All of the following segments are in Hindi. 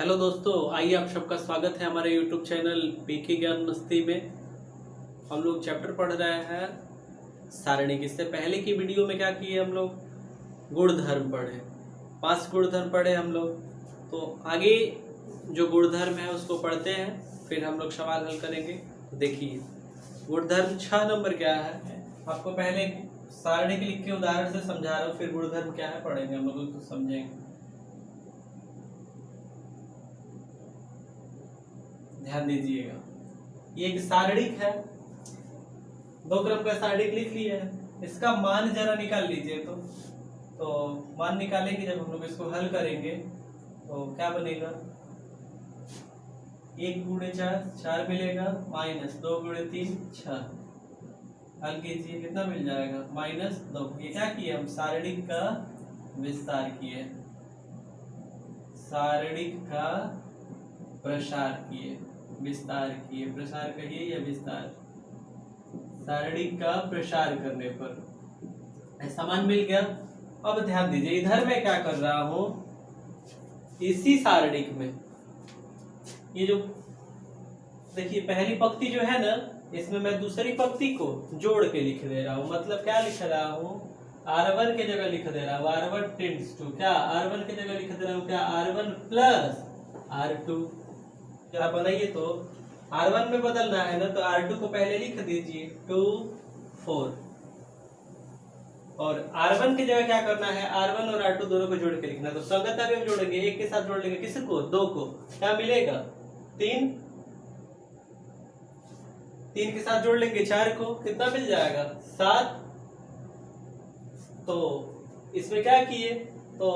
हेलो दोस्तों, आइए आप सबका स्वागत है हमारे यूट्यूब चैनल पीके ज्ञान मस्ती में। हम लोग चैप्टर पढ़ रहे हैं सारणिक। इससे पहले की वीडियो में क्या किए हम लोग, गुणधर्म पढ़े, 5 गुणधर्म पढ़े हम लोग। तो आगे जो गुणधर्म है उसको पढ़ते हैं, फिर हम लोग सवाल हल करेंगे। तो देखिए गुणधर्म 6 नंबर क्या है, आपको पहले सारणिक लिख के उदाहरण से समझा रहा हूँ, फिर गुणधर्म क्या है पढ़ेंगे हम लोग, तो समझेंगे। ध्यान दीजिएगा, ये एक सारणिक है, 2 क्रम का सारणिक लिख लिया है। इसका मान जरा निकाल लीजिए। तो मान निकालेंगे जब हम लोग इसको हल करेंगे तो क्या बनेगा, 1 गुणे 4 मिलेगा, माइनस 2 गुणे 3 6। हल कीजिए, कितना मिल जाएगा, -2। ये क्या किए हम, सारणिक का विस्तार किए, सारणिक का प्रसार किए, विस्तार किए, प्रसार कहिए या विस्तार, सारणिक का प्रसार करने पर ऐसा मान मिल गया। अब ध्यान दीजिए, इधर मैं क्या कर रहा हूं, इसी सारणिक में ये जो देखिए पहली पंक्ति जो है ना, इसमें मैं दूसरी पंक्ति को जोड़ के लिख दे रहा हूं। मतलब क्या लिख रहा हूं, R1 की जगह लिख दे रहा हूं R1 टेंड्स टू, क्या R1 की जगह लिख दे रहा हूं क्या, R1 प्लस R2। क्या बनाइए, तो R1 में बदलना है ना, तो R2 को पहले लिख दीजिए 2 4, और R1 की जगह क्या करना है, R1 और R2 दोनों को जोड़ के लिखना। तो संगत अवयव जोड़ेंगे, एक के साथ जोड़ लेंगे, किसको, 2 को, क्या मिलेगा 3 के साथ जोड़ लेंगे 4 को, कितना मिल जाएगा 7। तो इसमें क्या किए, तो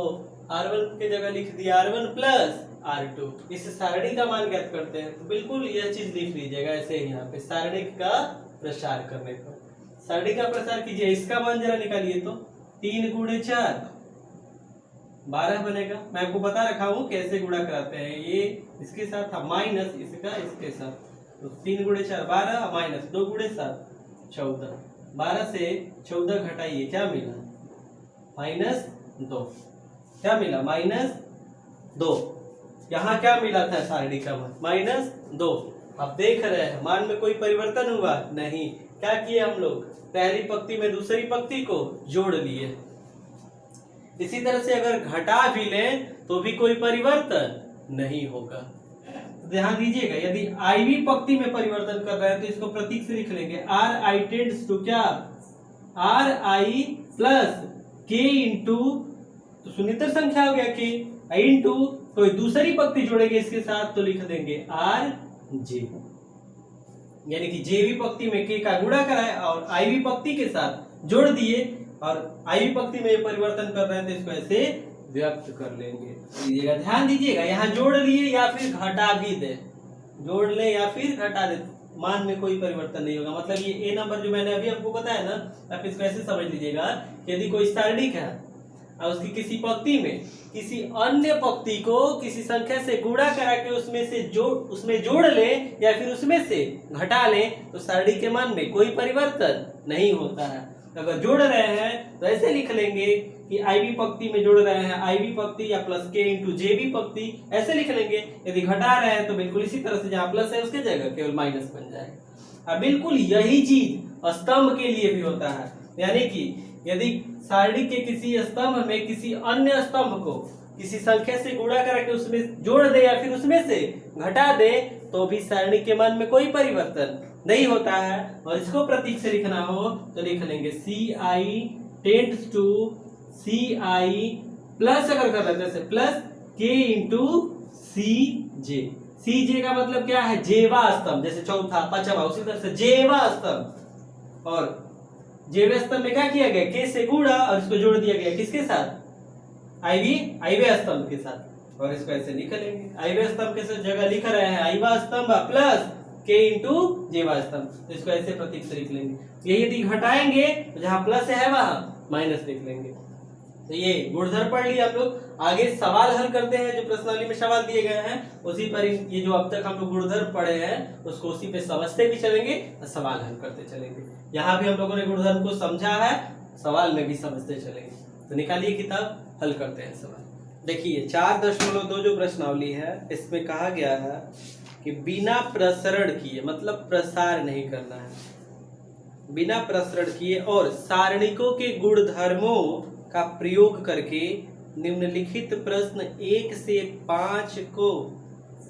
R1 की जगह लिख दिया R1 प्लस R2। इस सारणी का मान ज्ञात करते हैं, तो बिल्कुल यह चीज लिख लीजिएगा ऐसे ही। यहाँ पे सारणी का प्रसार करने पर, सारणी का प्रसार कीजिए, इसका मान जरा निकालिए। तो 3 गुणे 4 12 बनेगा। मैं आपको बता रखा हूँ कैसे गुणा कराते हैं, ये इसके साथ था, माइनस इसका इसके साथ। तो 3 गुणे 4 12, माइनस 2 गुणे 7 14। 12 से 14 घटाइए, क्या मिला, -2। क्या मिला, -2। यहाँ क्या मिला था, सारणी का मान -2। आप देख रहे हैं मान में कोई परिवर्तन हुआ नहीं। क्या किए हम लोग, पहली पंक्ति में दूसरी पंक्ति को जोड़ लिए। इसी तरह से अगर घटा भी लें तो भी कोई परिवर्तन नहीं होगा। ध्यान दीजिएगा, यदि आईवी पंक्ति में परिवर्तन कर रहे हैं तो इसको प्रतीक से लिख लेंगे, RI टेंड्स टू क्या, RI प्लस K इंटू, तो शून्येतर संख्या हो गया K इंटू, कोई दूसरी पंक्ति जोड़ेंगे इसके साथ तो लिख देंगे RJ, यानी कि जेवी पंक्ति में K का गुणा कराए और आईवी पंक्ति के साथ जोड़ दिए, और आईवी पंक्ति में परिवर्तन कर रहे हैं तो इसको ऐसे व्यक्त कर लेंगे। दीजिएगा, ध्यान दीजिएगा, यहाँ जोड़ लिए या फिर घटा भी दे, जोड़ ले या फिर घटा दे, मान में कोई परिवर्तन नहीं होगा। मतलब ये ए नंबर जो मैंने अभी आपको बताया ना, आप इसको ऐसे समझ लीजिएगा, यदि कोई सारणिक है और उसकी किसी पंक्ति में किसी अन्य पंक्ति को किसी संख्या से गुणा करा के उसमें जोड़ ले या फिर उसमें से घटा ले, तो सारणी के मान में कोई परिवर्तन नहीं होता है। अगर जोड़ रहे हैं तो ऐसे लिख लेंगे कि आईवी पंक्ति में जोड़ रहे हैं, आईवी पंक्ति या प्लस के इंटू जेवी पंक्ति, ऐसे लिख लेंगे। यदि घटा रहे हैं तो बिल्कुल इसी तरह से, जहां प्लस है उसके जगह केवल माइनस बन जाएगा। अब बिल्कुल यही चीज स्तंभ के लिए भी होता है, यानी कि यदि सारणी के किसी स्तंभ में किसी अन्य स्तंभ को किसी संख्या से गुणा करके उसमें जोड़ दे या फिर उसमें से घटा दे, तो भी सारणी के मान में कोई परिवर्तन नहीं होता है। और इसको प्रतीक से लिखना हो तो लिख लेंगे CI tends to CI plus, अगर कर लेते हैं प्लस K इंटू CJ का मतलब क्या है, जेवा स्तंभ, जैसे चौथा पांचवा, उसी तरह से जेवा स्तंभ। और जेवे स्तंभ में क्या किया गया, K से गुणा और इसको जोड़ दिया गया किसके साथ, आईवे स्तंभ के साथ, और इसको ऐसे लिख लेंगे। आईवे स्तंभ के जगह लिख रहे हैं आईवा स्तंभ प्लस K इंटू जेवा स्तंभ, तो इसको ऐसे प्रतीक से लिख लेंगे। ये यदि घटाएंगे तो जहां प्लस है वहां माइनस लिख लेंगे। तो ये गुणधर्म पढ़ लिया हम लोग। आगे सवाल हल करते हैं, जो प्रश्नावली में सवाल दिए गए हैं उसी पर ये जो अब तक हम लोग गुणधर्म पढ़े हैं उसको उसी पे समझते भी चलेंगे और सवाल हल करते चलेंगे। यहाँ भी हम लोगों ने गुणधर्म को समझा है, सवाल में भी समझते चलेंगे। तो निकालिए किताब, हल करते हैं सवाल। देखिए 4.2 जो प्रश्नावली है इसमें कहा गया है कि बिना प्रसरण किए, मतलब प्रसार नहीं करना है, बिना प्रसरण किए और सारणिकों के गुणधर्मों का प्रयोग करके निम्नलिखित प्रश्न 1 से 5 को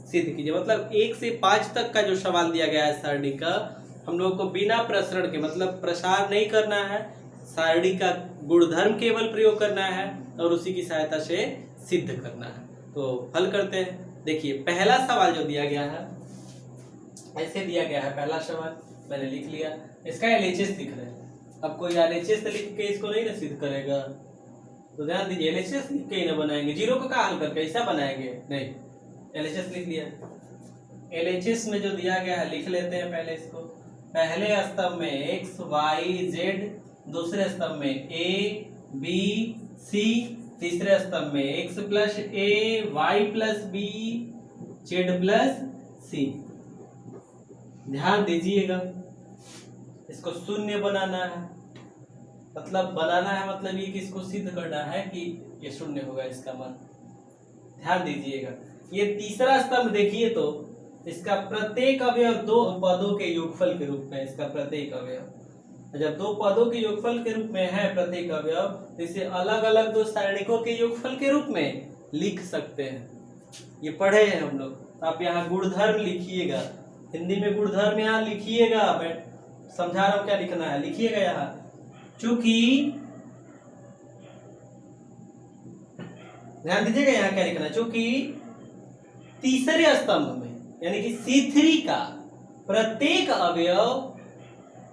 सिद्ध कीजिए। मतलब 1 से 5 तक का जो सवाल दिया गया है सारणी का, हम लोग को बिना प्रसरण के, मतलब प्रसार नहीं करना है, सारणी का गुणधर्म केवल प्रयोग करना है और उसी की सहायता से सिद्ध करना है। तो हल करते हैं। देखिए पहला सवाल जो दिया गया है, ऐसे दिया गया है। पहला सवाल मैंने लिख लिया, इसका एलएचएस लिख रहे हैं। अब कोई एलएचएस लिख के इसको नहीं ना सिद्ध करेगा, तो ध्यान दीजिए एलएचएस लिख के ही ना बनाएंगे, जीरो को कहाँ हल करके ऐसा बनाएंगे, नहीं। एलएचएस लिख लिया। एलएचएस में जो दिया गया है लिख लेते हैं पहले इसको। पहले स्तंभ में एक्स वाई जेड, दूसरे स्तंभ में ए बी सी, तीसरे स्तंभ में X plus A Y plus B Z plus C. ध्यान दीजिएगा, इसको शून्य बनाना है, मतलब बनाना है मतलब ये कि इसको सिद्ध करना है कि ये शून्य होगा इसका मान। ध्यान दीजिएगा, ये तीसरा स्तंभ देखिए तो इसका प्रत्येक अवयव दो पदों के योगफल के रूप में, इसका प्रत्येक अवयव जब दो पदों के योगफल के रूप में है प्रत्येक अवयव, तो इसे अलग अलग दो सारणिकों के योगफल के रूप में लिख सकते हैं। ये पढ़े हैं हम लोग। आप यहाँ गुणधर्म लिखिएगा, हिंदी में गुणधर्म यहाँ लिखिएगा। मैं समझा रहा हूँ क्या लिखना है, लिखिएगा यहाँ। चूंकि ध्यान दीजिएगा यहाँ क्या लिखना है, चूंकि तीसरे स्तंभ में यानी कि C3 का प्रत्येक अवयव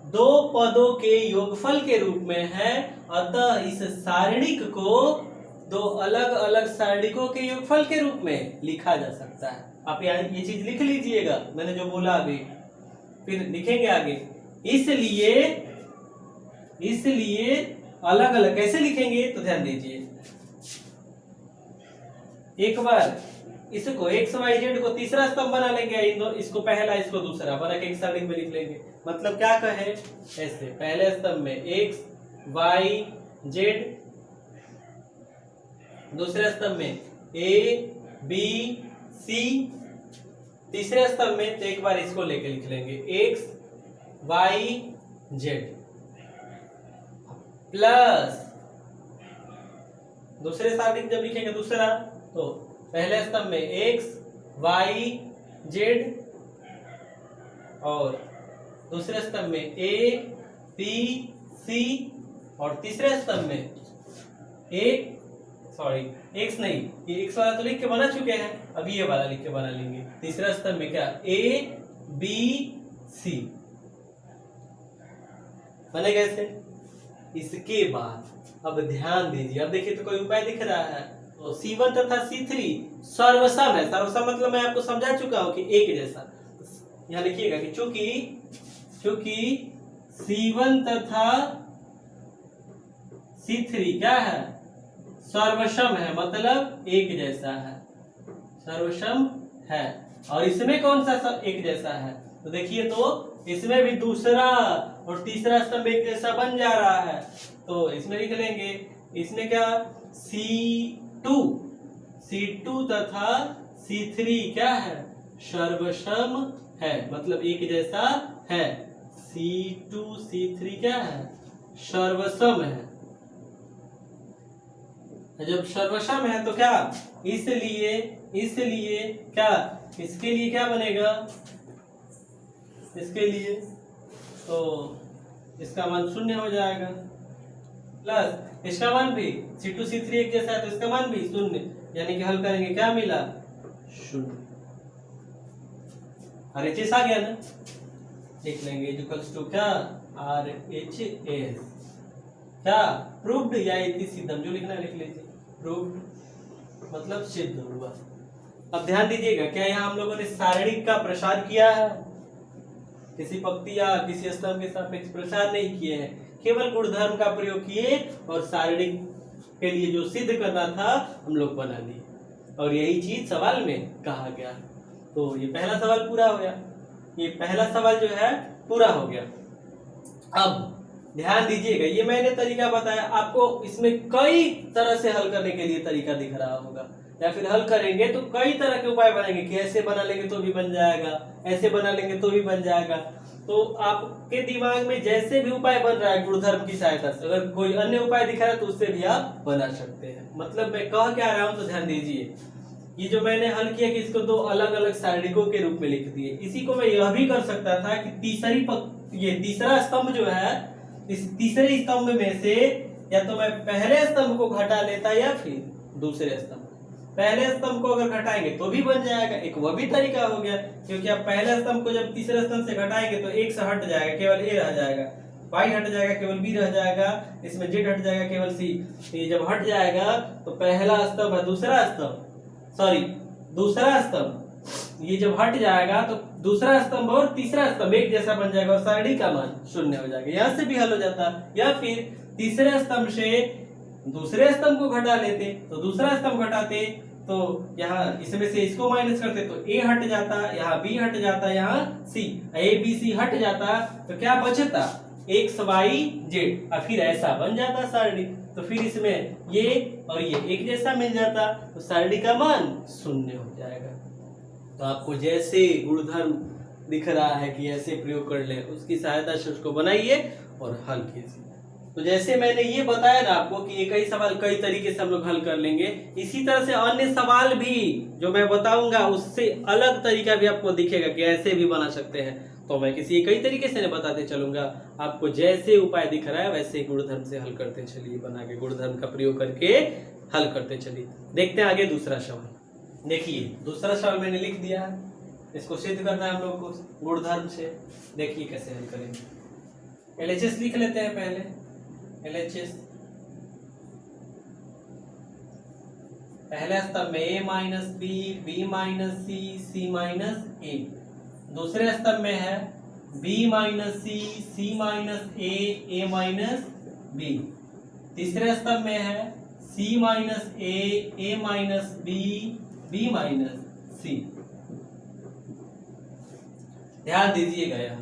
दो पदों के योगफल के रूप में है, अतः इस सारणिक को दो अलग अलग सारणिकों के योगफल के रूप में लिखा जा सकता है। आप यहाँ ये चीज लिख लीजिएगा, मैंने जो बोला अभी, फिर लिखेंगे आगे। इसलिए अलग अलग कैसे लिखेंगे तो ध्यान दीजिए। एक बार इसको एक्स वाई जेड को तीसरा स्तंभ बना लेंगे, इसको पहला इसको दूसरा बना के एक सारणी में लिख लेंगे। मतलब क्या कहे, ऐसे पहले स्तंभ में एक्स वाई जेड, दूसरे स्तंभ में ए बी सी, तीसरे स्तंभ में तो एक बार इसको लेके लिख लेंगे एक्स वाई जेड प्लस दूसरे सारणी जब लिखेंगे दूसरा, तो पहले स्तंभ में एक्स वाई जेड और दूसरे स्तंभ में ए बी सी और तीसरे स्तंभ में एक्स नहीं, ये एक्स वाला तो लिख के बना चुके हैं, अभी ये वाला लिख के बना लेंगे। तीसरा स्तंभ में क्या, ए बी सी बने कैसे। इसके बाद अब ध्यान दीजिए, अब देखिए तो कोई उपाय दिख रहा है, तो C1 तथा C3 सर्वसम है। सर्वसम मतलब मैं आपको समझा चुका हूं कि एक जैसा। यहां लिखिएगा कि चूंकि C1 तथा C3 क्या है, सर्वसम है, मतलब एक जैसा है, सर्वसम है। और इसमें कौन सा एक जैसा है, तो देखिए तो इसमें भी दूसरा और तीसरा स्तंभ एक जैसा बन जा रहा है, तो इसमें लिख लेंगे। इसमें क्या, C2 तथा C3 क्या है, सर्वसम है, मतलब एक जैसा है। C2 C3 क्या है, सर्वसम है। जब सर्वसम है तो क्या, इसलिए क्या, इसके लिए क्या बनेगा, इसके लिए तो इसका मान शून्य हो जाएगा, प्लस इसका मान भी C2 C3 एक जैसा है तो इसका मान भी शून्य, यानी कि हल करेंगे क्या मिला, शून्य। RHS आ गया ना, लिख लेंगे इक्वल्स टू क्या, RHS क्या, प्रूव्ड या इति सिद्धम, जो लिखना है लिख लीजिए। प्रूव्ड मतलब सिद्ध हुआ। अब ध्यान दीजिएगा, क्या यहाँ हम लोगों ने सारणिक का प्रसार किया है, किसी पंक्ति या किसी स्तंभ के सापेक्ष प्रसार नहीं किए हैं, केवल गुणधर्म का प्रयोग किए और सारणिक के लिए जो सिद्ध करना था हम लोग बना लिए, और यही चीज सवाल में कहा गया। तो ये पहला सवाल पूरा हो गया, ये पहला सवाल जो है पूरा हो गया। अब ध्यान दीजिएगा, ये मैंने तरीका बताया आपको, इसमें कई तरह से हल करने के लिए तरीका दिख रहा होगा, या फिर हल करेंगे तो कई तरह के उपाय बनेंगे कि ऐसे बना लेंगे तो भी बन जाएगा, ऐसे बना लेंगे तो भी बन जाएगा। तो आपके दिमाग में जैसे भी उपाय बन रहा है गुणधर्म की सहायता से, अगर कोई अन्य उपाय दिख रहा है तो उससे भी आप बना सकते हैं। मतलब मैं कह क्या रहा हूं तो ध्यान दीजिए, ये जो मैंने हल किया कि इसको दो अलग अलग सारणिकों के रूप में लिख दिए, इसी को मैं यह भी कर सकता था कि ये तीसरा स्तंभ जो है, इस तीसरे स्तंभ में से या तो मैं पहले स्तंभ को घटा लेता या फिर दूसरे स्तंभ। पहले स्तंभ को अगर घटाएंगे तो भी बन जाएगा, एक वह भी तरीका हो गया, क्योंकि आप पहले स्तंभ को जब तीसरे स्तंभ से घटाएंगे तो एक से हट जाएगा, केवल ए रह जाएगा, y हट जाएगा, केवल b रह जाएगा, इसमें z हट जाएगा, केवल c। ये जब हट जाएगा तो पहला स्तंभ है दूसरा स्तंभ, ये जब हट जाएगा तो दूसरा स्तंभ और तीसरा स्तंभ एक जैसा बन जाएगा और सारणी का मान शून्य हो जाएगा। यहाँ से भी हल हो जाता, या फिर तीसरे स्तंभ से दूसरे स्तंभ को घटा लेते, तो दूसरा स्तंभ घटाते तो यहाँ इसमें से इसको माइनस करते तो a हट जाता, यहाँ b हट जाता, यहाँ c, a b c हट जाता, तो क्या बचता x y z, और फिर ऐसा बन जाता सारणी। तो फिर इसमें ये और ये एक जैसा मिल जाता, तो सारणी का मान शून्य हो जाएगा। तो आपको जैसे गुणधर्म दिख रहा है कि ऐसे प्रयोग कर ले, उसकी सहायता से उसको बनाइए और हल कीजिए। तो जैसे मैंने ये बताया ना आपको कि एक ही सवाल कई तरीके से हम लोग हल कर लेंगे, इसी तरह से अन्य सवाल भी जो मैं बताऊंगा उससे अलग तरीका भी आपको दिखेगा कि ऐसे भी बना सकते हैं। तो मैं किसी कई तरीके से बताते चलूंगा, आपको जैसे उपाय दिख रहा है वैसे गुणधर्म से हल करते चलिए, बना के गुणधर्म का प्रयोग करके हल करते चलिए। देखते हैं आगे दूसरा सवाल। देखिए दूसरा सवाल मैंने लिख दिया है, इसको सिद्ध करना है हम लोग को गुणधर्म से। देखिए कैसे हल करेंगे। एलएचएस लिख लेते हैं पहले। एलएचएस पहले स्तंभ में a minus B, B minus C, C minus A. दूसरे स्तंभ में है b minus C, C minus A minus B. तीसरे स्तंभ में है c minus A minus B, B minus C. ध्यान दीजिएगा, यहाँ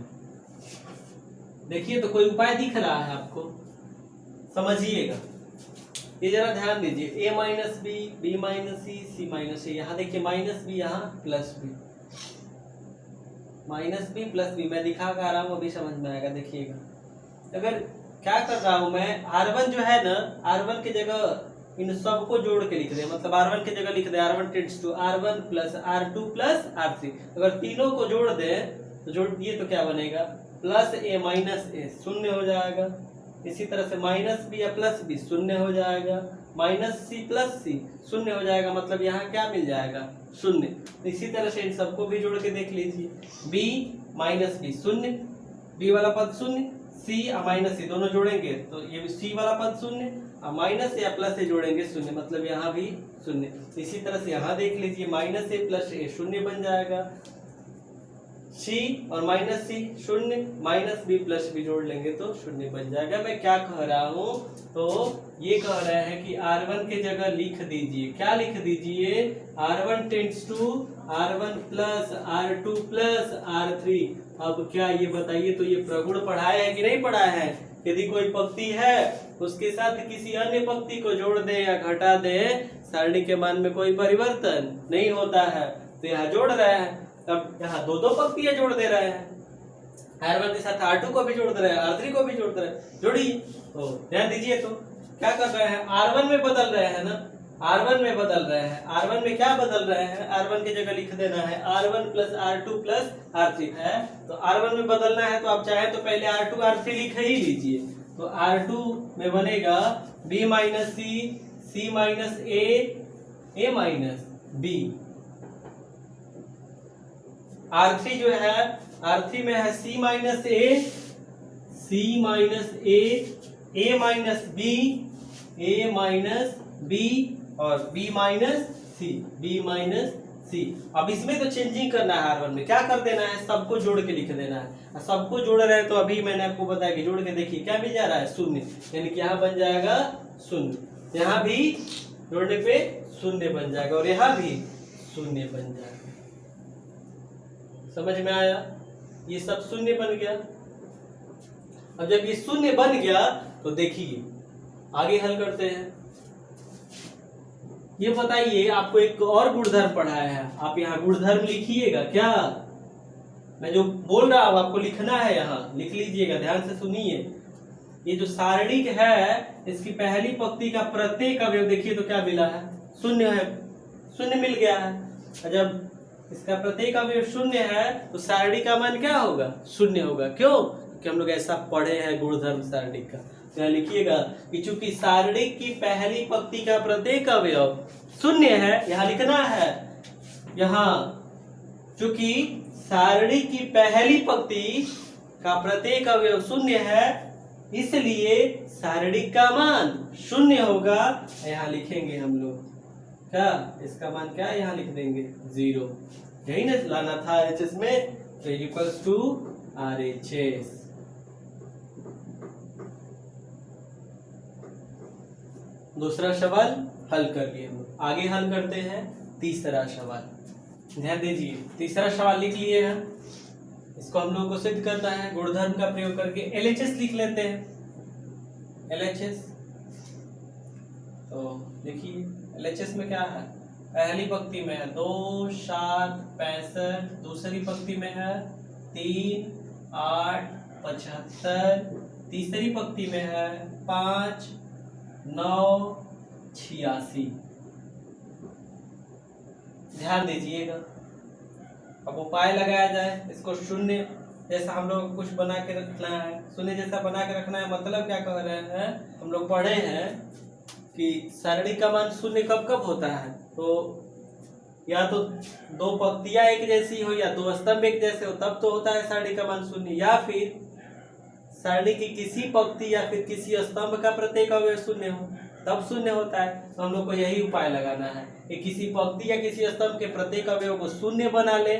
देखिए तो कोई उपाय दिख रहा है आपको, समझिएगा ये जरा ध्यान दीजिए। a minus B, B minus C, C minus A. यहाँ देखिए माइनस बी, यहाँ plus B, minus B plus B मैं दिखा कर रहा हूँ, अभी समझ में आएगा। देखिएगा अगर क्या कर रहा हूं मैं, R1 जो है ना, R1 की जगह इन सबको जोड़ के लिख दे, मतलब R1 की जगह लिख दे R1 tends to R1 plus R2 plus R3। अगर तीनों को जोड़ दे तो जोड़ दिए तो क्या बनेगा, प्लस a माइनस ए शून्य हो जाएगा। इसी तरह से माइनस बी या प्लस बी शून्य हो जाएगा, माइनस सी प्लस सी शून्य हो जाएगा, मतलब यहाँ क्या मिल जाएगा, शून्य। तो इसी तरह से इन सबको भी जोड़ के देख लीजिए, b माइनस बी शून्य, b वाला पद शून्य, c और माइनस सी दोनों जोड़ेंगे तो ये c वाला पद शून्य, और माइनस या प्लस से जोड़ेंगे शून्य, मतलब यहाँ भी शून्य। इसी तरह से यहाँ देख लीजिए माइनस ए प्लस ए शून्य बन जाएगा, c और माइनस सी शून्य, माइनस बी प्लस बी जोड़ लेंगे तो शून्य बन जाएगा। मैं क्या कह रहा हूँ, तो ये कह रहे हैं कि R1 के जगह लिख दीजिए, क्या लिख दीजिए, R1 tends to R1 plus R2 plus R3। अब क्या ये बताइए तो ये प्रगुण पढ़ाया है कि नहीं पढ़ाया है। यदि कोई पंक्ति है उसके साथ किसी अन्य पंक्ति को जोड़ दे या घटा दे, सारणी के मान में कोई परिवर्तन नहीं होता है। तो यहाँ जोड़ रहे हैं, तब यहाँ दो पंक्तियां जोड़ दे रहे हैं, R1 के साथ R2 को भी जोड़ दे रहे हैं, R3 को भी जोड़ दे रहे हैं, जोड़िए। तो ध्यान दीजिए तो क्या कर रहे हैं, R1 में बदल रहे हैं ना, R1 में बदल रहे हैं। R1 में क्या बदल रहे हैं, R1 की जगह लिख देना है R1 plus R2 plus R3 है। तो R1 में बदलना है तो आप चाहे तो पहले R2 R3 लिख ही लीजिए। तो R2 में बनेगा B minus C, C minus A minus B. R3 जो है, R3 में है C minus A minus B, A minus B और B माइनस सी। अब इसमें तो चेंजिंग करना है, R1 में क्या कर देना है, सबको जोड़ के लिख देना है। सबको जोड़ रहे हैं तो अभी मैंने आपको बताया कि जोड़ के देखिए क्या मिल जा रहा है, शून्य, यानी कि यहाँ बन जाएगा शून्य, यहाँ भी जोड़ने पे शून्य बन जाएगा और यहाँ भी शून्य बन जाएगा। समझ में आया, ये सब शून्य बन गया। अब जब ये शून्य बन गया तो देखिए आगे हल करते हैं। ये बताइए, आपको एक और गुणधर्म पढ़ाया है, आप यहाँ गुणधर्म लिखिएगा क्या? मैं जो बोल रहा हूं आपको लिखना है, यहाँ लिख लीजिएगा, ध्यान से सुनिए। ये जो सारणिक है इसकी पहली पंक्ति का प्रत्येक अवयव देखिए तो क्या मिला है? शून्य है, शून्य मिल गया है। और जब इसका प्रत्येक अवयव शून्य है तो सारणी का मान क्या होगा? शून्य होगा। क्यों? क्योंकि हम लोग ऐसा पढ़े हैं गुणधर्म सारणी का। तो यहाँ लिखिएगा कि चूंकि सारणी की पहली पंक्ति का प्रत्येक अवयव शून्य है, यहाँ लिखना है, यहाँ चूंकि सारणी की पहली पंक्ति का प्रत्येक अवयव शून्य है इसलिए सारणी का मान शून्य होगा। यहाँ लिखेंगे हम लोग क्या? इसका मान क्या है? यहाँ लिख देंगे 0। यही ना लाना था RHS में, तो इक्वल्स टू RHS। दूसरा सवाल हल कर लिए हम। आगे हल करते हैं तीसरा सवाल। ध्यान दीजिए, तीसरा सवाल लिख लिए हैं, इसको हम लोग को सिद्ध करना है गुणधर्म का प्रयोग करके। LHS लिख लेते हैं, LHS। तो देखिए LHS में क्या है? पहली पंक्ति में है 2, 7, 65, दूसरी पंक्ति में है 3, 8, 75, तीसरी पंक्ति में है 5, 9, 86। ध्यान दीजिएगा। अब उपाय लगाया जाए, इसको शून्य जैसा हम लोग को कुछ बना के रखना है। शून्य जैसा बना के रखना है मतलब क्या कह रहे हैं? हम लोग पढ़े हैं कि सारणी का मान शून्य कब कब होता है? तो या तो दो पंक्तियां एक जैसी हो या दो स्तंभ एक जैसे हो तब तो होता है सारणी का मान शून्य, या फिर सारणी की किसी पंक्ति या फिर किसी स्तंभ का प्रत्येक अवयव शून्य हो तब शून्य होता है। तो हम लोग को यही उपाय लगाना है कि किसी पंक्ति या किसी स्तंभ के प्रत्येक अवयव को शून्य बना ले,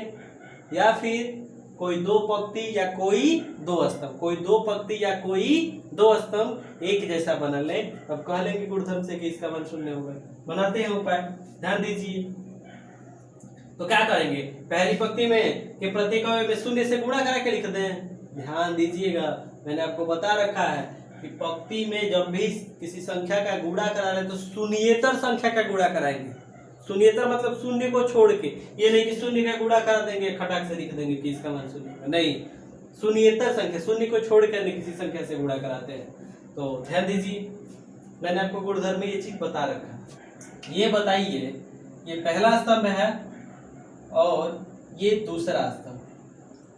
या फिर कोई दो पंक्ति या कोई दो स्तंभ, कोई दो पंक्ति या कोई दो स्तंभ एक जैसा बना ले, तब कह लेंगे गुणधर्म से कि इसका मान शून्य होगा। बनाते हैं उपाय, ध्यान दीजिए। तो क्या करेंगे? पहली पंक्ति में के प्रत्येक अवयव में शून्य से गुणा करा के लिख दें। ध्यान दीजिएगा, मैंने आपको बता रखा है कि पंक्ति में जब भी किसी संख्या का गुणा करा रहे तो शून्येतर संख्या का गुणा कराएंगे। शून्येतर मतलब शून्य को छोड़ के, ये नहीं कि शून्य का गुणा कर देंगे खटाक से लिख देंगे कि इसका मान शून्य, नहीं, शून्येतर संख्या, शून्य को छोड़ कर किसी संख्या से गुणा कराते हैं। तो ध्यान दीजिए, मैंने आपको गुणधर्म में ये चीज बता रखा। ये बताइए, ये पहला स्तंभ है और ये दूसरा स्तंभ,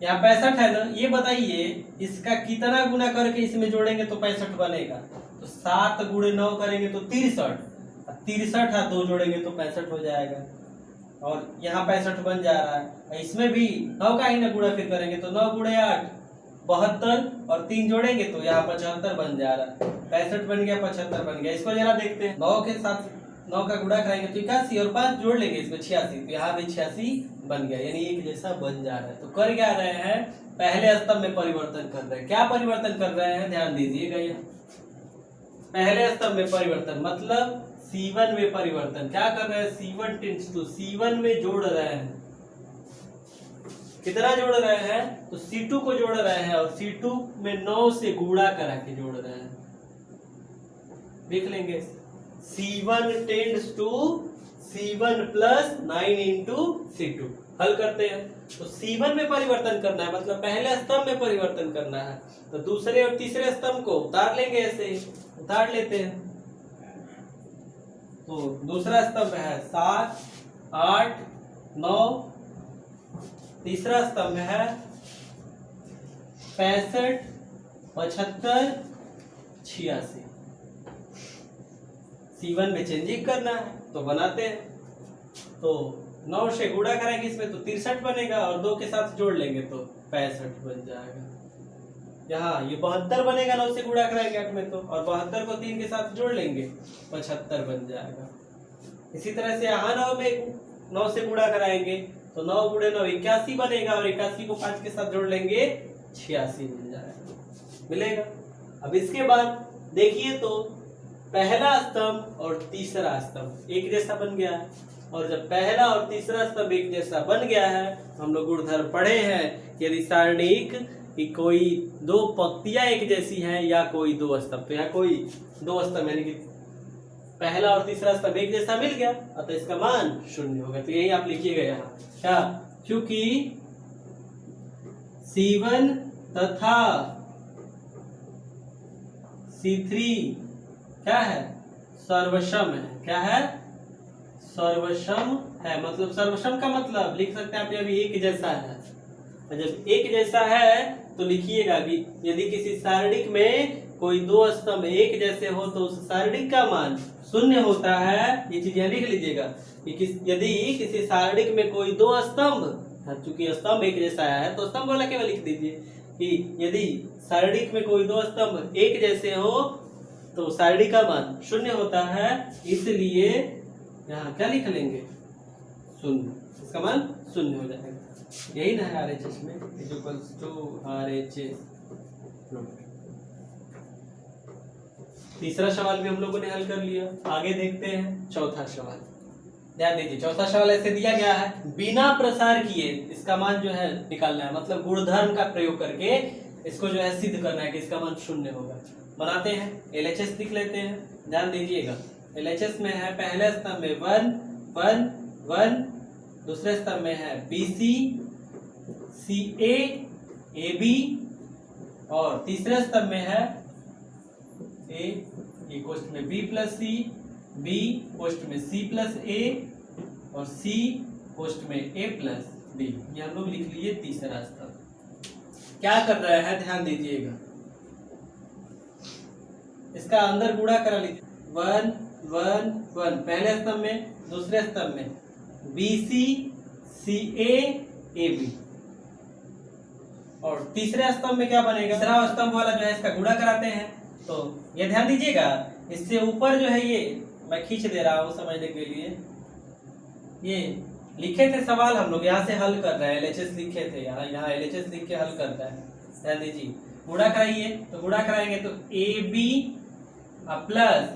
यहाँ 65 है ना, ये बताइए इसका कितना गुना करके इसमें जोड़ेंगे तो 65 बनेगा? तो 7 गुणे 9 करेंगे तो 63, 63 और 2 जोड़ेंगे तो 65 हो जाएगा, और यहाँ 65 बन जा रहा है। इसमें भी 9 का ही ना गुणा फिर करेंगे तो 9 गुणे 8 72, और 3 जोड़ेंगे तो यहाँ 75 बन जा रहा है। 65 बन गया, 75 बन गया। इसको जरा देखते हैं, 9 के साथ 9 का गुणा कराएंगे तो 81, और 5 जोड़ लेंगे इसमें 86, तो यहाँ भी 86 बन गया, यानी एक जैसा बन जा रहा है। तो कर क्या रहे हैं? पहले स्तंभ में परिवर्तन कर रहे हैं। क्या परिवर्तन कर रहे हैं? ध्यान दीजिएगा, यहाँ पहले स्तंभ में परिवर्तन मतलब C1 में परिवर्तन। क्या कर रहे हैं? C1 टेंड्स टू C1 में जोड़ रहे हैं। कितना जोड़ रहे हैं? तो C2 को जोड़ रहे हैं, और C2 में 9 से गुणा करा के जोड़ रहे हैं। देख लेंगे, C1 tends to C1 plus 9 into C2। हल करते हैं, तो C1 में परिवर्तन करना है मतलब पहले स्तंभ में परिवर्तन करना है, तो दूसरे और तीसरे स्तंभ को उतार लेंगे, ऐसे उतार लेते हैं। तो दूसरा स्तंभ है 7, 8, 9, तीसरा स्तंभ है 65, 75, 86। C1 में चेंजिंग करना है तो बनाते हैं, तो 9 से गुणा करेंगे इसमें तो 63 बनेगा, और 2 के साथ जोड़ लेंगे तो 65 बन जाएगा। यहाँ ये 72 बनेगा, 9 से गुणा कराएंगे 8 में तो, और 72 को 3 के साथ जोड़ लेंगे 75 बन जाएगा। इसी तरह से यहाँ 9 में 9 से गुणा कराएंगे तो 9 गुणे 9 81 बनेगा, और 81 को 5 के साथ जोड़ लेंगे 86 बन जाएगा, मिलेगा। अब इसके बाद देखिए तो पहला स्तंभ और तीसरा स्तंभ एक जैसा बन गया है, और जब पहला और तीसरा स्तंभ एक जैसा बन गया है, हम लोग गुणधर्म पढ़े हैं, यदि सारणिक कि कोई दो पंक्तियां एक जैसी हैं या कोई दो स्तंभ। तो यहाँ कोई दो स्तंभ यानी कि पहला और तीसरा स्तंभ एक जैसा मिल गया, अतः इसका मान 0 होगा। तो यही आप लिखिएगा यहाँ क्या, क्योंकि C1 तथा C3 क्या है, सर्वसम है। क्या है, सर्वसम है। मतलब सर्वसम का मतलब लिख सकते हैं आप अभी एक जैसा है। और जब एक जैसा है तो लिखिएगा कि यदि किसी सारणिक में कोई दो स्तंभ एक जैसे हो तो उस सारणिक का मान 0 होता है। ये चीज यहाँ लिख लीजिएगा कि यदि किसी सारणिक में कोई दो स्तंभ, चूंकि स्तंभ एक जैसा है तो स्तंभ वाला केवल लिख दीजिए कि यदि सारणिक में कोई दो स्तंभ एक जैसे हो तो सारणिक का मान 0 होता है। इसलिए यहाँ क्या लिख लेंगे, 0, इसका मान 0 हो जाएगा। यही ना है RHS में, इक्वल्स टू RHS। तीसरा सवाल भी हम लोगों ने हल कर लिया। आगे देखते हैं चौथा सवाल। ध्यान दीजिए, चौथा सवाल ऐसे दिया गया है, बिना प्रसार किए इसका मान जो है निकालना है। मतलब गुणधर्म का प्रयोग करके इसको जो है सिद्ध करना है कि इसका मान 0 होगा। बनाते हैं, LHS लिख लेते हैं। ध्यान दीजिएगा, LHS में है पहले स्तंभ में 1 1 1, दूसरे स्तंभ में है BC CA AB, और तीसरे स्तंभ में है A, ये कोष्ठ में B प्लस C, B कोष्ठ में C प्लस A, और C कोष्ठ में A प्लस B। ये हम लोग लिख लिए तीसरा स्तंभ। क्या कर रहा है, ध्यान दीजिएगा, इसका अंदर गुणा करा लीजिए। 1 1 1 पहले स्तंभ में, दूसरे स्तंभ में BC CA AB, और तीसरे स्तंभ में क्या बनेगा, तीसरा स्तंभ वाला जो है इसका गुणा कराते हैं। तो ये ध्यान दीजिएगा, इससे ऊपर जो है ये मैं खींच दे रहा हूं समझने के लिए। ये लिखे थे सवाल हम लोग, यहाँ से हल कर रहे हैं। LHS लिखे थे, यहाँ LHS लिख के हल करता है। ध्यान दीजिए, गुणा कराइए तो गुणा कराएंगे तो AB प्लस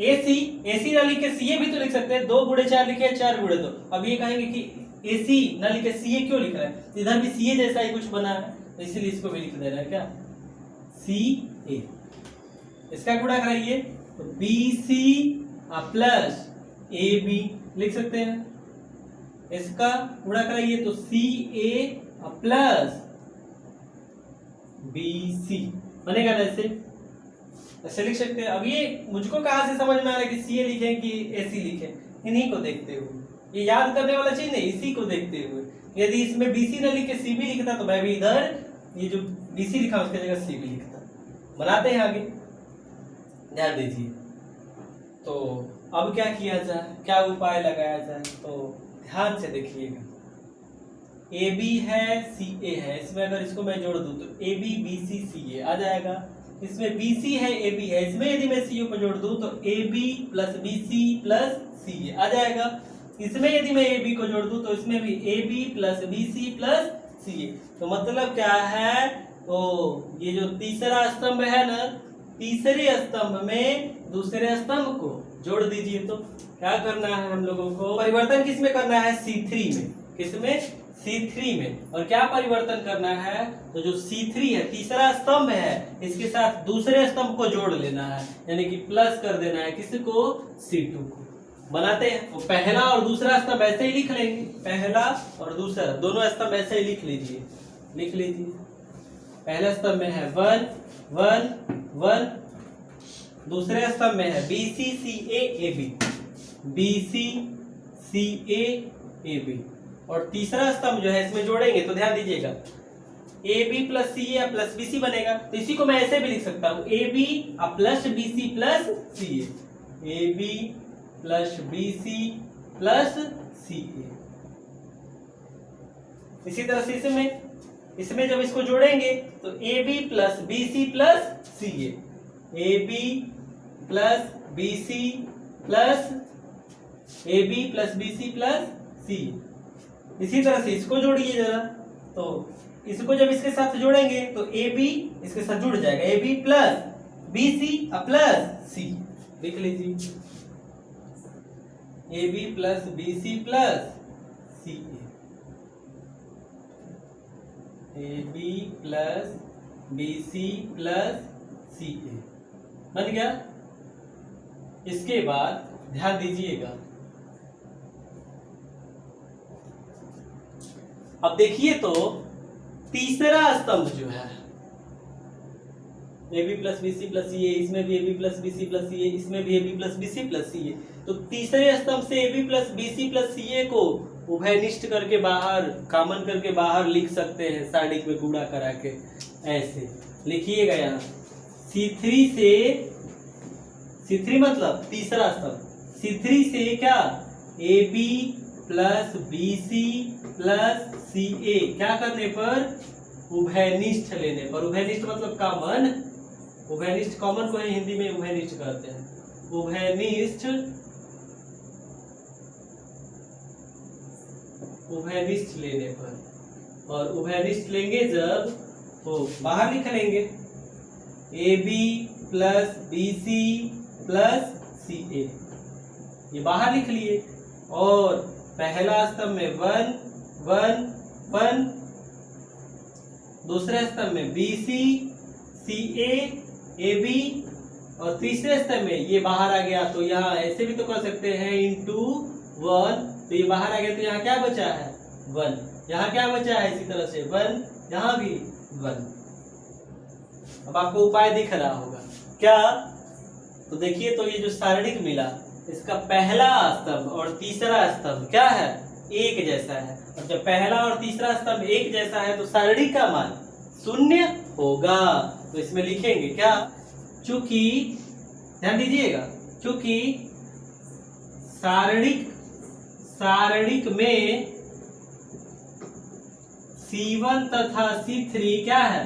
AC ना लिखे CA भी तो लिख सकते हैं। 2 गुणे 4 लिखे, 4 गुणे 2। अब ये कहेंगे कि AC ना लिखे CA क्यों लिख रहा है, इधर भी CA जैसा ही कुछ बना है, तो इसीलिए इसको भी लिख दे रहा है क्या, CA। इसका गुणा कराइए तो BC प्लस AB लिख सकते हैं। इसका गुणा कराइए तो CA प्लस BC बनेगा ना, ऐसे लिख सकते हैं। अब ये मुझको कहां से समझ में आ रहा है कि CA लिखें कि AC लिखें, इन्हीं को देखते हुए, ये याद करने वाला चीज नहीं, इसी को देखते हुए। यदि इसमें BC न लिख के CB लिखता तो मैं भी इधर ये जो BC लिखा उसकी जगह CB लिखता। बनाते हैं आगे, ध्यान दीजिए। तो अब क्या किया जाए, क्या उपाय लगाया जाए, तो ध्यान से देखिएगा। AB है CA है, इसमें अगर इसको मैं जोड़ दूं तो AB BC CA आ जाएगा। इसमें BC है AB है, इसमें यदि मैं CA को जोड़ दूं तो AB plus BC plus CA आ जाएगा। इसमें यदि मैं AB को जोड़ दूं तो इसमें भी AB plus BC plus CA। तो मतलब क्या है, तो ये जो तीसरा स्तंभ है ना, तीसरे स्तंभ में दूसरे स्तंभ को जोड़ दीजिए। तो क्या करना है हम लोगों को, परिवर्तन किसमें करना है, C3 में। किसमें, C3 में। और क्या परिवर्तन करना है, तो जो C3 है तीसरा स्तंभ है, इसके साथ दूसरे स्तंभ को जोड़ लेना है, यानी कि प्लस कर देना है किसको, C2 को। बनाते हैं, तो पहला और दूसरा स्तंभ ऐसे ही लिख लेंगे, पहला और दूसरा दोनों स्तंभ ऐसे ही लिख लीजिए। लिख लीजिए, पहले स्तंभ में है 1 1 1, दूसरे स्तंभ में है BC CA AB, BC CA AB, और तीसरा स्तंभ जो है इसमें जोड़ेंगे तो ध्यान दीजिएगा AB plus CA plus BC बनेगा। तो इसी को मैं ऐसे भी लिख सकता हूं, AB plus BC plus CA, AB plus BC plus CA। इसी तरह से इसमें जब इसको जोड़ेंगे तो AB plus BC plus CA, AB plus BC plus AB plus BC plus CA। इसी तरह से इसको जोड़िए जरा, तो इसको जब इसके साथ जोड़ेंगे तो AB इसके साथ जुड़ जाएगा, AB plus BC plus C। लिख लीजिए, AB plus BC plus CA, AB plus BC plus CA बन गया। इसके बाद ध्यान दीजिएगा, अब देखिए तो तीसरा स्तंभ जो है AB plus BC plus CA, इसमें भी AB plus BC plus CA, इसमें भी AB plus BC plus CA, तो तीसरे स्तंभ से AB plus BC plus CA को उभयनिष्ठ करके बाहर, कॉमन करके बाहर लिख सकते हैं साइडिक में गुणा करा के। ऐसे लिखिएगा यहाँ C3 मतलब तीसरा स्तंभ, C3 से क्या AB plus BC plus CA क्या करने पर, उभयनिष्ठ लेने पर। उभयनिष्ठ मतलब कॉमन, उभयनिष्ठ कॉमन को ही हिंदी में उभयनिष्ठ कहते हैं। उभयनिष्ठ लेने पर, और उभयनिष्ठ लेंगे जब तो बाहर लिख लेंगे AB plus BC plus CA, ये बाहर लिख लिए। और पहला स्तंभ में 1 1 1, दूसरे स्तंभ में BC CA AB, और तीसरे स्तंभ में ये बाहर आ गया, तो यहाँ ऐसे भी तो कर सकते हैं इंटू 1, तो ये बाहर आ गया, तो यहाँ क्या बचा है 1, यहाँ क्या बचा है इसी तरह से 1, यहाँ भी 1। अब आपको उपाय दिख रहा होगा क्या, तो देखिए तो ये जो सारणिक मिला इसका पहला स्तंभ और तीसरा स्तंभ क्या है, एक जैसा है। और जब पहला और तीसरा स्तंभ एक जैसा है तो सारणी का मान 0 होगा। तो इसमें लिखेंगे क्या, चूंकि ध्यान दीजिएगा, चूंकि सारणिक में C1 तथा C3 क्या है,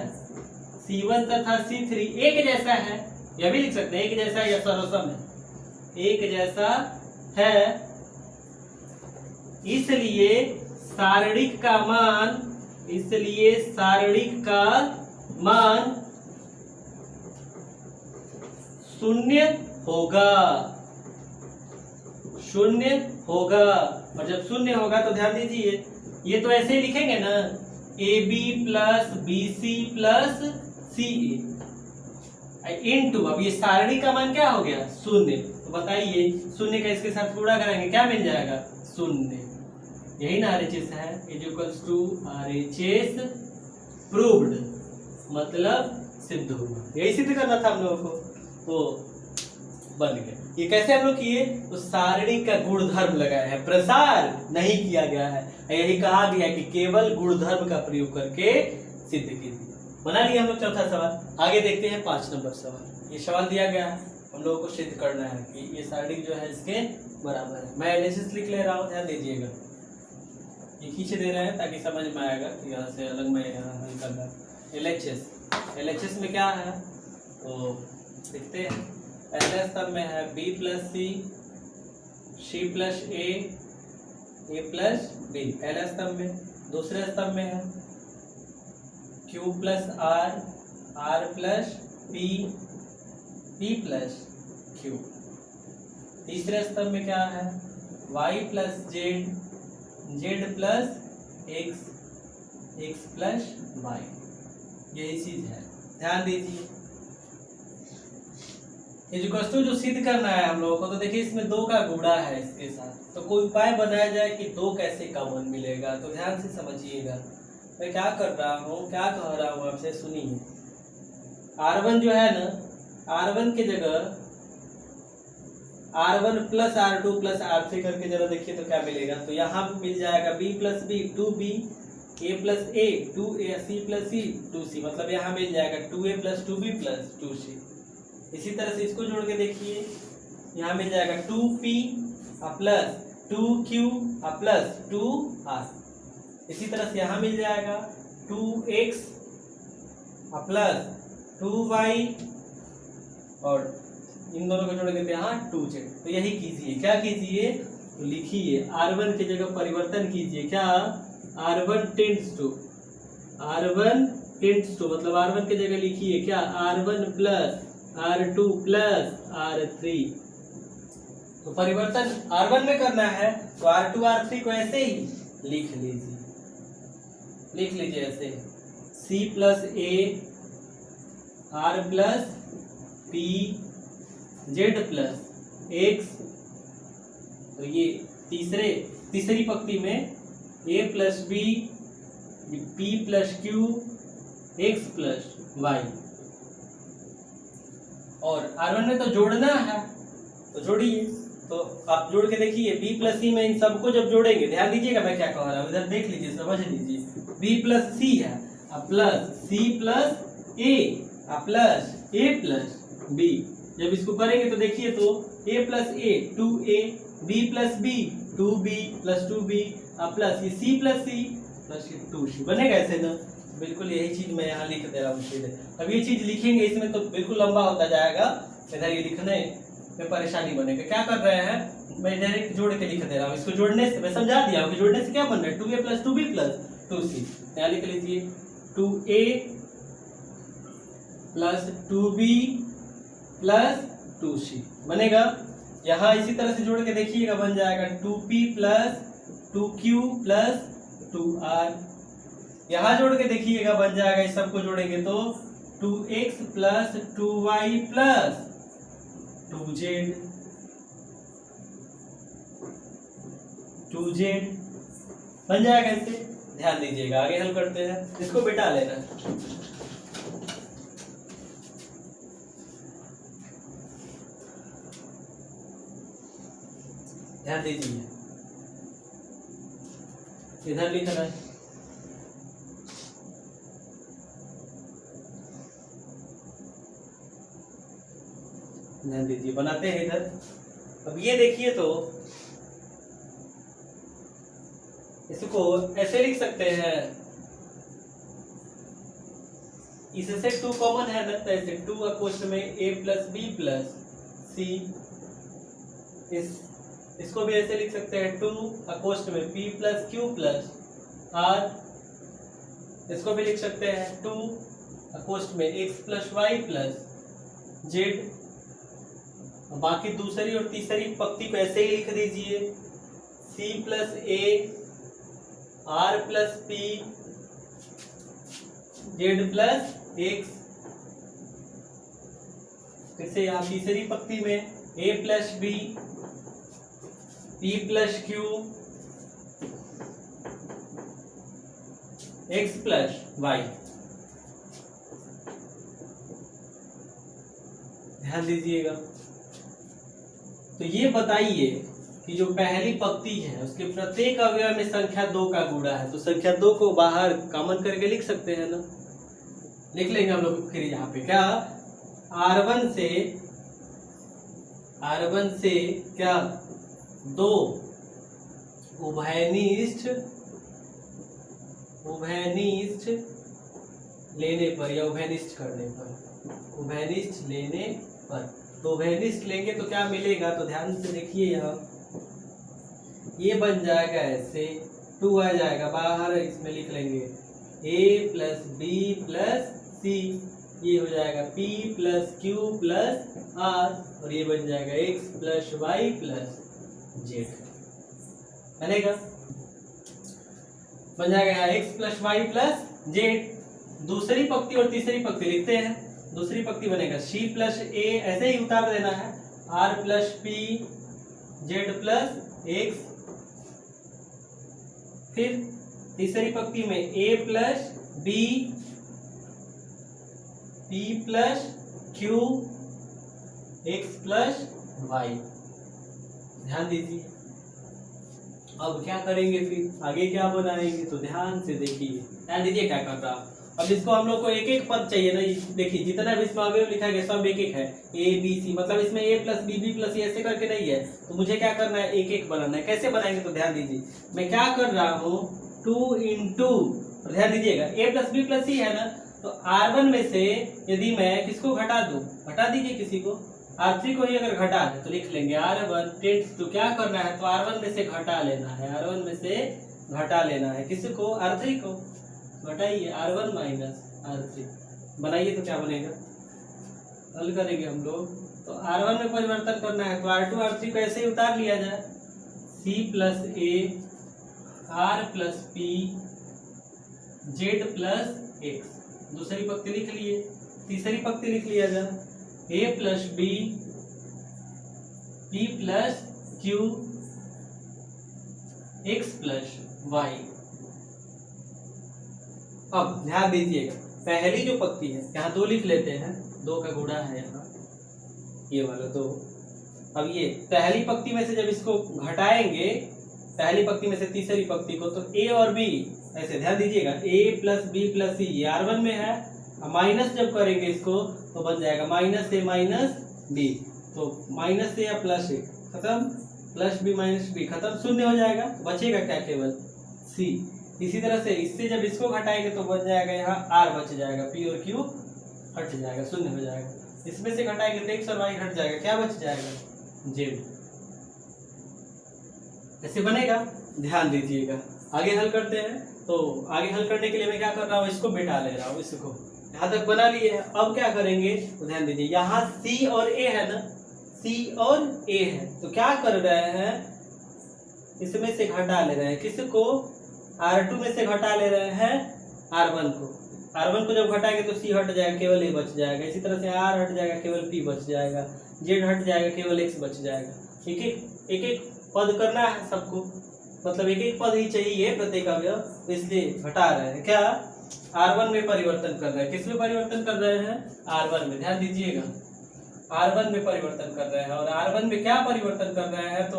C1 तथा C3 एक जैसा है, यह भी लिख सकते हैं एक जैसा है या सर्वसम है, एक जैसा है, इसलिए सारणिक का मान 0 होगा। और जब 0 होगा तो ध्यान दीजिए, ये तो ऐसे ही लिखेंगे ना, AB plus BC plus CA into, अब ये सारणी का मान क्या हो गया 0, तो बताइए 0 का इसके साथ गुणा करेंगे क्या मिल जाएगा 0, यही ना RHS है, इक्वल्स टू RHS प्रूव्ड, मतलब सिद्ध हुआ, यही सिद्ध करना था हम लोगों को, तो बन गया। ये कैसे हम लोग किए, तो सारणी का गुणधर्म लगाया है, प्रसार नहीं किया गया है, यही कहा गया कि केवल गुणधर्म का प्रयोग करके सिद्ध कीजिए। बना लिया हम लोग चौथा सवाल। आगे देखते हैं 5 नंबर सवाल। ये सवाल दिया गया है, हम लोगों को सिद्ध करना है कि ये सारणी जो है इसके बराबर है। मैं एनालिसिस लिख ले रहा हूँ, ध्यान दीजिएगा, ये खींच दे रहे हैं ताकि समझ में आएगा कि यहाँ से अलग में हल करना। LHS में क्या है तो देखते हैं। पहले स्तंभ में है B plus C plus A plus B, पहले स्तंभ में। दूसरे स्तंभ में है Q plus R plus P plus Q। तीसरे स्तंभ में क्या है Y plus Z plus X plus Y, यही चीज है, ध्यान दीजिए। जो सिद्ध करना है हम लोगों को, तो देखिए इसमें 2 का गुणा है इसके साथ, तो कोई उपाय बनाया जाए कि 2 कैसे कॉमन मिलेगा, तो ध्यान से समझिएगा मैं क्या कर रहा हूँ, क्या कह रहा हूँ आपसे, सुनिए। R1 जो है ना, R1 की जगह R1 plus R2 plus R3 करके जरा देखिए तो क्या मिलेगा, तो यहाँ मिल जाएगा B plus B 2B, A plus A 2A, C plus C 2C, मतलब यहाँ मिल जाएगा 2A plus 2B plus 2C। इसी तरह से इसको जोड़ के देखिए, यहाँ मिल जाएगा 2P plus 2Q plus 2R। इसी तरह से यहाँ मिल जाएगा 2X प्लस 2Y, और इन दोनों को जोड़ के यहाँ 2Z। तो यही कीजिए, क्या कीजिए तो लिखिए R1 की जगह परिवर्तन कीजिए, क्या R1 टेंड्स टू मतलब R1 की जगह लिखिए क्या R1 plus R2 plus R3। तो परिवर्तन R1 में करना है तो R2 R3 को ऐसे ही लिख लीजिए ऐसे। C plus A R plus P Z plus X. तो ये तीसरी पंक्ति में A plus B P plus Q X plus Y. और R1 में तो जोड़ना है तो जोड़िए। तो आप जोड़ के देखिए b प्लस सी में इन सबको जब जोड़ेंगे, ध्यान दीजिएगा मैं क्या कह रहा हूँ, इधर देख लीजिए, समझ लीजिए। b प्लस सी है अब plus C plus A plus A plus B. जब इसको करेंगे तो देखिए तो a plus A 2a, b plus B 2b plus 2b plus ये c plus C plus 2c बनेगा ऐसे ना। बिल्कुल यही चीज मैं यहाँ लिख दे रहा हूँ सीधे। अब ये चीज लिखेंगे इसमें तो बिल्कुल लंबा होता जाएगा, इधर ये लिखने में परेशानी बनेगा। क्या कर रहे हैं, मैं डायरेक्ट जोड़ के लिख दे रहा हूँ। इसको जोड़ने से मैं समझा दिया हूँ कि जोड़ने से क्या बन रहा है, 2a plus 2b plus 2c। यहाँ लिख लीजिए 2a plus 2b plus 2c बनेगा। यहाँ इसी तरह से जोड़ के देखिएगा, बन जाएगा 2p plus 2q plus 2r। यहाँ जोड़ के देखिएगा बन जाएगा, इस सबको जोड़ेंगे तो 2x plus 2y plus 2z बन जाएगा इससे। ध्यान दीजिएगा, आगे हल करते हैं। इसको बिठा लेना। ध्यान दीजिए, इधर लिखना है। ध्यान दीजिए, बनाते हैं इधर। अब ये देखिए तो इसको ऐसे लिख सकते हैं, इससे 2 कॉमन है ना, तो ऐसे 2 अपोस्ट में a प्लस बी प्लस सी। इसको भी ऐसे लिख सकते हैं 2 अपोस्ट में p plus Q plus r। इसको भी लिख सकते हैं 2 अपोस्ट में x plus Y plus Z. बाकी दूसरी और तीसरी पंक्ति को ऐसे ही लिख दीजिए, c plus A R plus P Z plus X. फिर से यहाँ तीसरी पंक्ति में a plus B P plus Q X plus Y. ध्यान दीजिएगा। तो ये बताइए कि जो पहली पंक्ति है उसके प्रत्येक अवयव में संख्या 2 का गुणा है, तो संख्या 2 को बाहर कॉमन करके लिख सकते हैं ना। लिख लेंगे हम लोग। फिर यहाँ पे क्या R1 से क्या 2 उभयनिष्ठ लेने पर या उभयनिष्ठ करने पर, उभयनिष्ठ लेने पर। तो उभयनिष्ठ लेंगे तो क्या मिलेगा, तो ध्यान से देखिए, यहाँ ये बन जाएगा ऐसे, 2 आ जाएगा बाहर, इसमें लिख लेंगे a plus B plus C. ये हो जाएगा p plus Q plus r, और ये बन जाएगा x plus Y plus Z बनेगा। बन जाएगा यहाँ x plus Y plus Z. दूसरी पंक्ति और तीसरी पंक्ति लिखते हैं। दूसरी पंक्ति बनेगा c प्लस ए, ऐसे ही उतार देना है, r plus P Z plus X. फिर तीसरी पंक्ति में a plus B P plus Q X plus Y. ध्यान दीजिए। अब क्या करेंगे, फिर आगे क्या बनाएंगे, तो ध्यान से देखिए, ध्यान दीजिए क्या कर रहा। अब इसको हम लोग को एक एक पद चाहिए ना। देखिए जितना भी इसमें अवयव लिखा गया सब एक एक है, ए बी सी, मतलब इसमें a प्लस बी प्लस सी ऐसे करके नहीं है। तो मुझे क्या करना है, एक एक बनाना है। कैसे बनाएंगे, तो ध्यान दीजिए, मैं क्या कर रहा हूँ 2 इंटू, ध्यान दीजिएगा, a plus B plus C है ना, तो R1 में से यदि मैं किसको घटा दूं, घटा दीजिए किसी को, R3 को ही अगर घटा है तो लिख लेंगे R1 टेंड्स टू, क्या करना है तो R1 में से घटा लेना है, R1 में से घटा लेना है किसको, R3 को। घटाइए R1 माइनस R3, बनाइए तो क्या बनेगा, हल करेंगे हम लोग। तो R1 में परिवर्तन करना है तो R2 R3 को ऐसे ही उतार लिया जाए, C प्लस ए R plus P Z plus x. दूसरी पंक्ति लिख लिए, तीसरी पंक्ति लिख लिया जा, a plus B p plus Q x plus Y. अब ध्यान दीजिएगा, पहली जो पंक्ति है यहाँ 2 लिख लेते हैं, 2 का गुणा है यहाँ, ये वाला 2। अब ये पहली पंक्ति में से जब इसको घटाएंगे, पहली पंक्ति में से तीसरी पंक्ति को, तो a और b ऐसे ध्यान दीजिएगा, a plus B plus C ये R1 में है, माइनस जब करेंगे इसको तो बन जाएगा माइनस ए माइनस बी, तो माइनस ए या प्लस ए खत्म, प्लस बी माइनस बी खत्म, शून्य हो जाएगा, बचेगा क्या, केवल सी। इसी तरह से इससे जब इसको घटाएंगे तो बच जाएगा यहाँ R बच जाएगा, P और Q हट जाएगा, शून्य हो जाएगा। इसमें से घटाएंगे तो x और y हट जाएगा, क्या बच जाएगा, Z। ऐसे बनेगा, ध्यान दीजिएगा। आगे हल करते हैं, तो आगे हल करने के लिए मैं क्या कर रहा हूँ, इसको बिठा ले रहा हूँ, इसको यहाँ तक बना लिए है। अब क्या करेंगे तो ध्यान दीजिए, यहाँ C और A है ना, C और A है, तो क्या कर रहे हैं, इसमें से घटा ले रहे हैं, किसको, R2 में से घटा ले रहे हैं R1 को। R1 को जब घटाएंगे तो C हट जाएगा, केवल A बच जाएगा। इसी तरह से R हट जाएगा, केवल P बच जाएगा, Z हट जाएगा, केवल X बच जाएगा। एक एक पद करना है सबको, मतलब एक एक पद ही चाहिए प्रत्येक अवयव, तो इसलिए घटा रहे हैं। क्या, R1 में परिवर्तन कर रहे हैं, किस में परिवर्तन कर रहे हैं, R1 में। ध्यान दीजिएगा, R1 में परिवर्तन कर रहे हैं, और R1 में क्या परिवर्तन कर रहे हैं, तो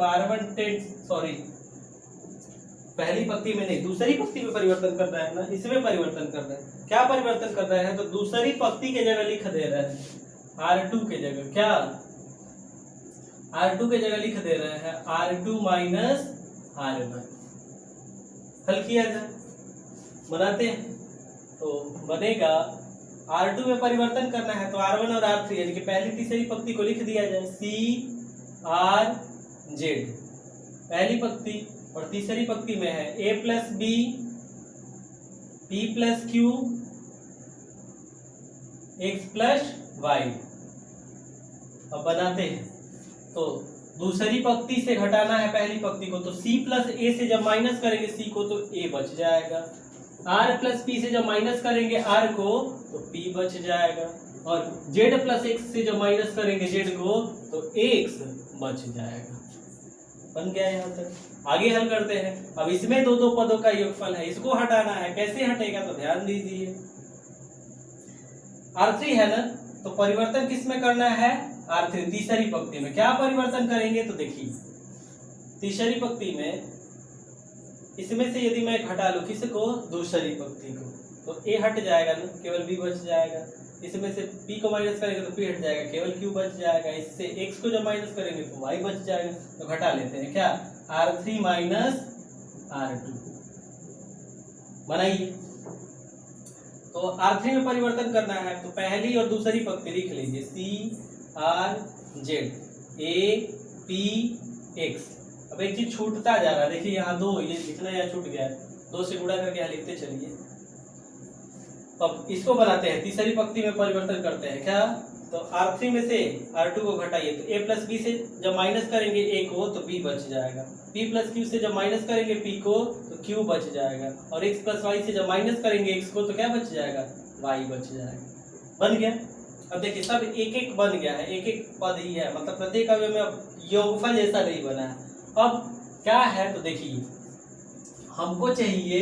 पहली पंक्ति में नहीं, दूसरी पंक्ति में परिवर्तन कर रहे हैं ना, इसमें परिवर्तन कर रहे हैं। क्या परिवर्तन कर रहे हैं, तो दूसरी पंक्ति के जगह लिख दे रहे हैं R2 के जगह, क्या, R2 के जगह लिख दे रहे हैं R2 माइनस R1। हल किया जाए, बनाते हैं, तो बनेगा R2 में परिवर्तन करना है तो R1 और R3 यानी कि पहली तीसरी पंक्ति को लिख दिया जाए C R Z, पहली पंक्ति, और तीसरी पंक्ति में है a plus B p plus Q x plus Y. अब बनाते हैं, तो दूसरी पंक्ति से घटाना है पहली पंक्ति को, तो c प्लस a से जब माइनस करेंगे c को तो a बच जाएगा, r प्लस p से जब माइनस करेंगे r को तो p बच जाएगा, और z प्लस x से जब माइनस करेंगे z को तो x बच जाएगा। बन गया यहाँ तक। आगे हल करते हैं। अब इसमें दो दो पदों का योगफल है, इसको हटाना है, कैसे हटेगा तो ध्यान दीजिए, R3 है ना, तो परिवर्तन किस में करना है, R3 तीसरी पंक्ति में। क्या परिवर्तन करेंगे तो देखिए, तीसरी पंक्ति में इसमें से यदि मैं घटा लूं किसको, दूसरी पंक्ति को, तो A हट जाएगा ना, केवल B बच जाएगा। इसमें से P को माइनस करेंगे तो P हट जाएगा, केवल Q बच जाएगा। इससे X को जब माइनस करेंगे तो Y बच जाएगा। तो घटा लेते हैं, क्या, R3 माइनस R2 बनाइए। तो R3 में परिवर्तन करना है तो पहली और दूसरी पंक्ति लिख लीजिए, C R Z A P X। अब एक चीज छूटता जा रहा है, देखिए यहाँ 2, ये लिखना यहाँ छूट गया है, 2 से गुणा करके यहाँ लिखते चलिए। अब इसको बनाते हैं, तीसरी पंक्ति में परिवर्तन करते हैं, क्या, तो R3 में से R2 को घटाइए, तो A प्लस B से जब माइनस करेंगे A को तो B बच जाएगा, P प्लस Q से जब माइनस करेंगे P को तो Q बच जाएगा, और X प्लस Y से जब माइनस करेंगे X को तो क्या बच जाएगा, Y बच जाएगा। बन गया। अब देखिए सब एक एक बन गया है, एक एक पद ही है, मतलब प्रत्येक अवयव में योगफल जैसा नहीं बना है। अब क्या है तो देखिए, हमको चाहिए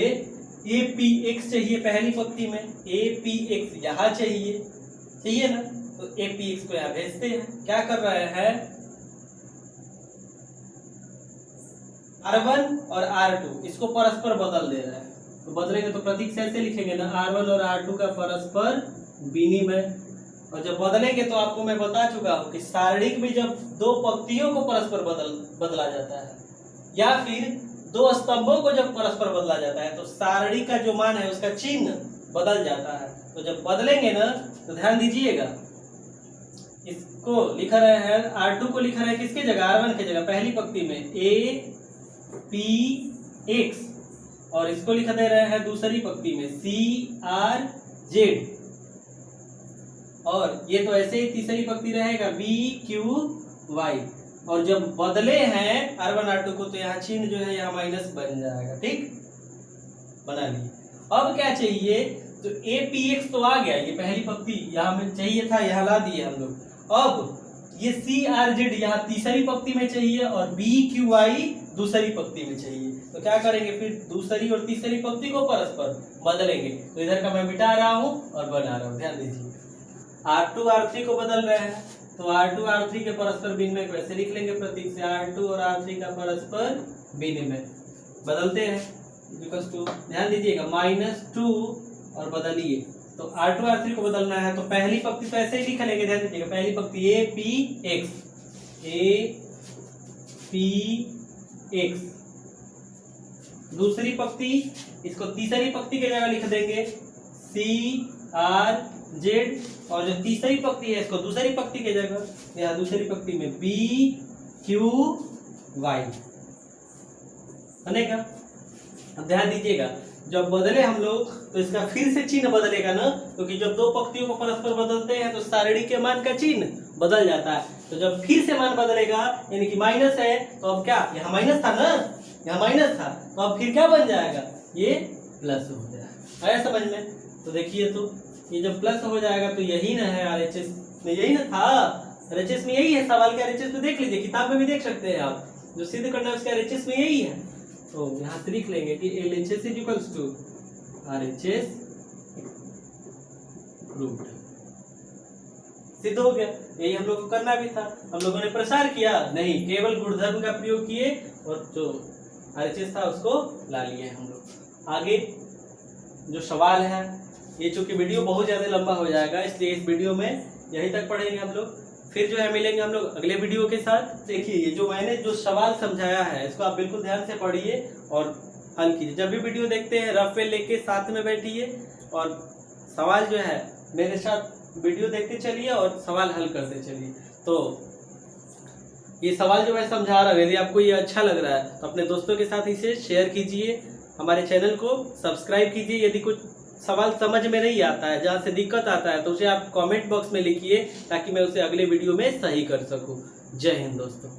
APX चाहिए पहली पंक्ति में, APX यहाँ चाहिए ना, तो APX को यहाँ भेजते हैं। क्या कर रहे हैं, R1 और R2 इसको परस्पर बदल दे रहे हैं, तो बदलेंगे तो प्रतीक से ऐसे लिखेंगे ना, R1 और R2 का परस्पर विनिमय। और जब बदलेंगे तो आपको मैं बता चुका हूं कि सारणिक में जब दो पंक्तियों को परस्पर बदला जाता है, या फिर दो स्तंभों को जब परस्पर बदला जाता है, तो सारणी का जो मान है उसका चिन्ह बदल जाता है। तो जब बदलेंगे ना तो ध्यान दीजिएगा, इसको लिख रहे हैं, R2 को लिख रहे हैं किसके जगह, R1 के जगह, पहली पंक्ति में APX, और इसको लिख दे रहे हैं दूसरी पंक्ति में CRZ, और ये तो ऐसे ही तीसरी पंक्ति रहेगा BQY। और जब बदले हैं R1 R2 को तो यहाँ चिन्ह जो है यहाँ माइनस बन जाएगा। ठीक, बना लिए। अब क्या चाहिए, तो ए पी एक्स तो आ गया, ये पहली पंक्ति यहाँ में चाहिए था, यहाँ ला दिए हम लोग। अब ये सी आर जेड यहाँ तीसरी पंक्ति में चाहिए और बी क्यू आई दूसरी पंक्ति में चाहिए। तो क्या करेंगे फिर, दूसरी और तीसरी पंक्ति को परस्पर बदलेंगे। तो इधर का मैं मिटा रहा हूँ और बना रहा हूँ, ध्यान दीजिए। R2 R3 को बदल रहे हैं, तो R2 R3 के परस्पर विनिमय को ऐसे लिख लेंगे प्रतीक से, R2 और R3 का परस्पर विनिमय बदलते हैं, बिकॉज टू, ध्यान दीजिएगा -2 और बदलिए। तो R2 R3 को बदलना है, तो पहली पंक्ति तो ऐसे ही लिख लेंगे, ध्यान दीजिएगा। पहली पंक्ति ए पी एक्स, दूसरी पंक्ति इसको तीसरी पंक्ति की जगह लिख देंगे सी आर जेड, और जो तीसरी पंक्ति है इसको दूसरी पंक्ति की जगह, यहाँ दूसरी पंक्ति में बी क्यू वाई बनेगा। अब ध्यान दीजिएगा, जब बदले हम लोग तो इसका फिर से चिन्ह बदलेगा ना, क्योंकि जब दो पंक्तियों को परस्पर बदलते हैं तो सारणी के मान का चिन्ह बदल जाता है। तो जब फिर से मान बदलेगा, यानी कि माइनस है, तो अब क्या, यहाँ माइनस था ना, यहाँ माइनस था, तो अब फिर क्या बन जाएगा, ये प्लस हो जाएगा। आया समझ में? तो देखिए, तो ये जब प्लस हो जाएगा तो यही ना है RHS में, यही ना था, RHS में यही है। सवाल के RHS में देख लीजिए, किताब में भी देख सकते हैं आप, जो सिद्ध करना है उसके RHS में यही है। तो यहाँ से लिख लेंगे कि LHS is equals to RHS proved. सिद्ध हो गया, यही हम लोग को करना भी था। हम लोगों ने प्रसार किया नहीं, केवल गुणधर्म का प्रयोग किए और जो RHS था उसको ला लिए हम लोग। आगे जो सवाल है, ये चूंकि वीडियो बहुत ज्यादा लंबा हो जाएगा, इसलिए इस वीडियो में यहीं तक पढ़ेंगे हम लोग। फिर जो है मिलेंगे हम लोग अगले वीडियो के साथ। देखिए, ये जो मैंने जो सवाल समझाया है इसको आप बिल्कुल ध्यान से पढ़िए और हल कीजिए। जब भी वीडियो देखते हैं रफ पे लेके साथ में बैठिए और सवाल जो है मेरे साथ वीडियो देखते चलिए और सवाल हल करते चलिए। तो ये सवाल जो मैं समझा रहा हूँ, यदि आपको ये अच्छा लग रहा है तो अपने दोस्तों के साथ इसे शेयर कीजिए, हमारे चैनल को सब्सक्राइब कीजिए। यदि कुछ सवाल समझ में नहीं आता है, जहाँ से दिक्कत आता है, तो उसे आप कमेंट बॉक्स में लिखिए ताकि मैं उसे अगले वीडियो में सही कर सकूं। जय हिंद दोस्तों।